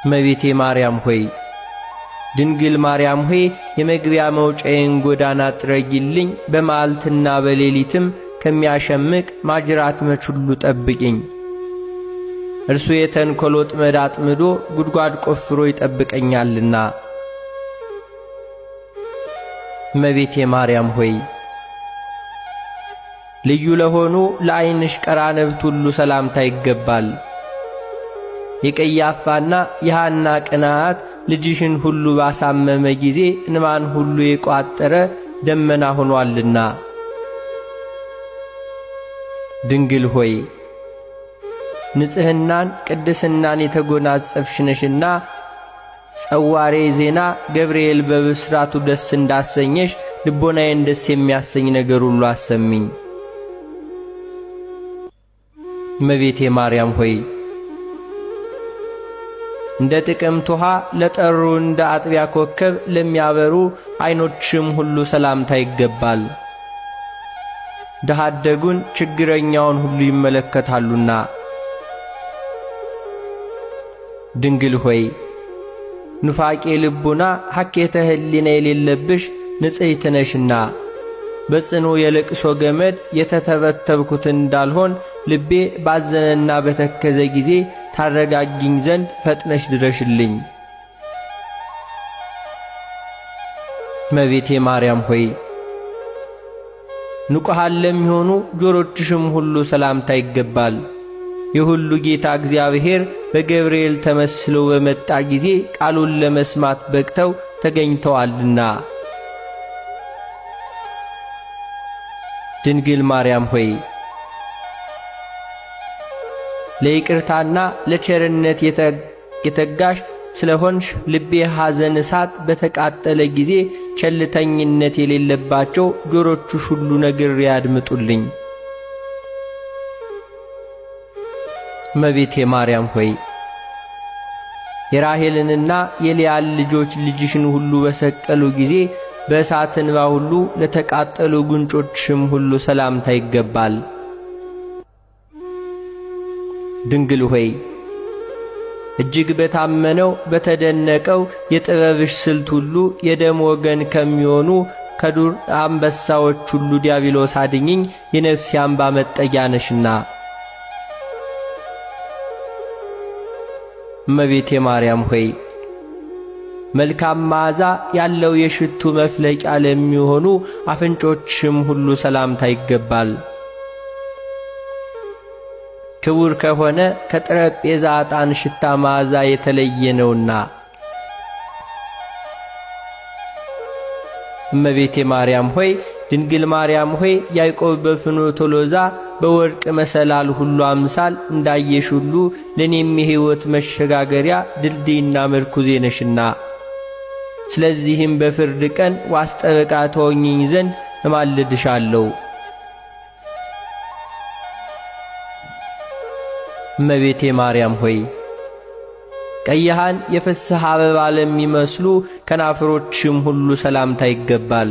እመቤቴ ማርያም ሆይ ድንግል ማርያም ሆይ የመግቢያ መውጫዬን ጎዳና ጥረጊልኝ፣ በመዓልትና በሌሊትም ከሚያሸምቅ ማጅራት መች ሁሉ ጠብቂኝ። እርሱ የተንኰል ወጥመድ አጥምዶ ጉድጓድ ቆፍሮ ይጠብቀኛልና። እመቤቴ ማርያም ሆይ ልዩ ለሆኑ ለዓይንሽ ቀራንብት ሁሉ ሰላምታ ይገባል። የቀያፋና የሐና ቅንዓት ልጅሽን ሁሉ ባሳመመ ጊዜ እንባን ሁሉ የቋጠረ ደመና ሆኗልና። ድንግል ሆይ ንጽሕናን ቅድስናን የተጎናጸፍሽ ነሽና ጸዋሬ ዜና ገብርኤል በብስራቱ ደስ እንዳሰኘሽ ልቦናዬን ደስ የሚያሰኝ ነገር ሁሉ አሰሚኝ። እመቤቴ ማርያም ሆይ እንደ ጥቅምት ውሃ ለጠሩ እንደ አጥቢያ ኮከብ ለሚያበሩ ዓይኖችም ሁሉ ሰላምታ ይገባል። ድሃ አደጉን ችግረኛውን ሁሉ ይመለከታሉና። ድንግል ሆይ ኑፋቄ ልቡና ሐኬተ ሕሊና የሌለብሽ ንጽሕት ነሽና በጽኑ የልቅሶ ገመድ የተተበተብኩት እንዳልሆን ልቤ ባዘነና በተከዘ ጊዜ ታረጋጊኝ ዘንድ ፈጥነሽ ድረሽልኝ። እመቤቴ ማርያም ሆይ ንቁሃን ለሚሆኑ ጆሮችሽም ሁሉ ሰላምታ ይገባል። የሁሉ ጌታ እግዚአብሔር በገብርኤል ተመስሎ በመጣ ጊዜ ቃሉን ለመስማት በቅተው ተገኝተዋልና። ድንግል ማርያም ሆይ ለይቅርታና ለቸርነት የተጋሽ ስለሆንሽ ልቤ ሐዘን እሳት በተቃጠለ ጊዜ ቸልተኝነት የሌለባቸው ጆሮችሽ ሁሉ ነግሬ ያድምጡልኝ። እመቤቴ ማርያም ሆይ የራሔልንና የልያን ልጆች ልጅሽን ሁሉ በሰቀሉ ጊዜ በእሳት እንባ ሁሉ ለተቃጠሉ ጉንጮችሽም ሁሉ ሰላምታ ይገባል። ድንግል ሆይ እጅግ በታመነው በተደነቀው የጥበብሽ ስልት ሁሉ የደም ወገን ከሚሆኑ ከዱር አንበሳዎች ሁሉ ዲያብሎስ አድኝኝ፣ የነፍሴ አምባ መጠጊያ ነሽና። እመቤቴ ማርያም ሆይ መልካም መዓዛ ያለው የሽቱ መፍለቂያ ለሚሆኑ አፍንጮችሽም ሁሉ ሰላምታ ይገባል። ክቡር ከሆነ ከጠረጴዛ ዕጣን ሽታ መዓዛ የተለየ ነውና። እመቤቴ ማርያም ሆይ ድንግል ማርያም ሆይ ያዕቆብ በፍኖተ ሎዛ በወርቅ መሰላል ሁሉ አምሳል እንዳየሽ ሁሉ ለኔም የሕይወት መሸጋገሪያ ድልድይና ምርኩዜ ነሽና። ስለዚህም በፍርድ ቀን ዋስ ጠበቃ ትሆኚኝ ዘንድ እማልድሻለሁ። እመቤቴ ማርያም ሆይ ቀይሃን የፍስሐ አበባ ለሚመስሉ ከናፍሮችም ሁሉ ሰላምታ ይገባል።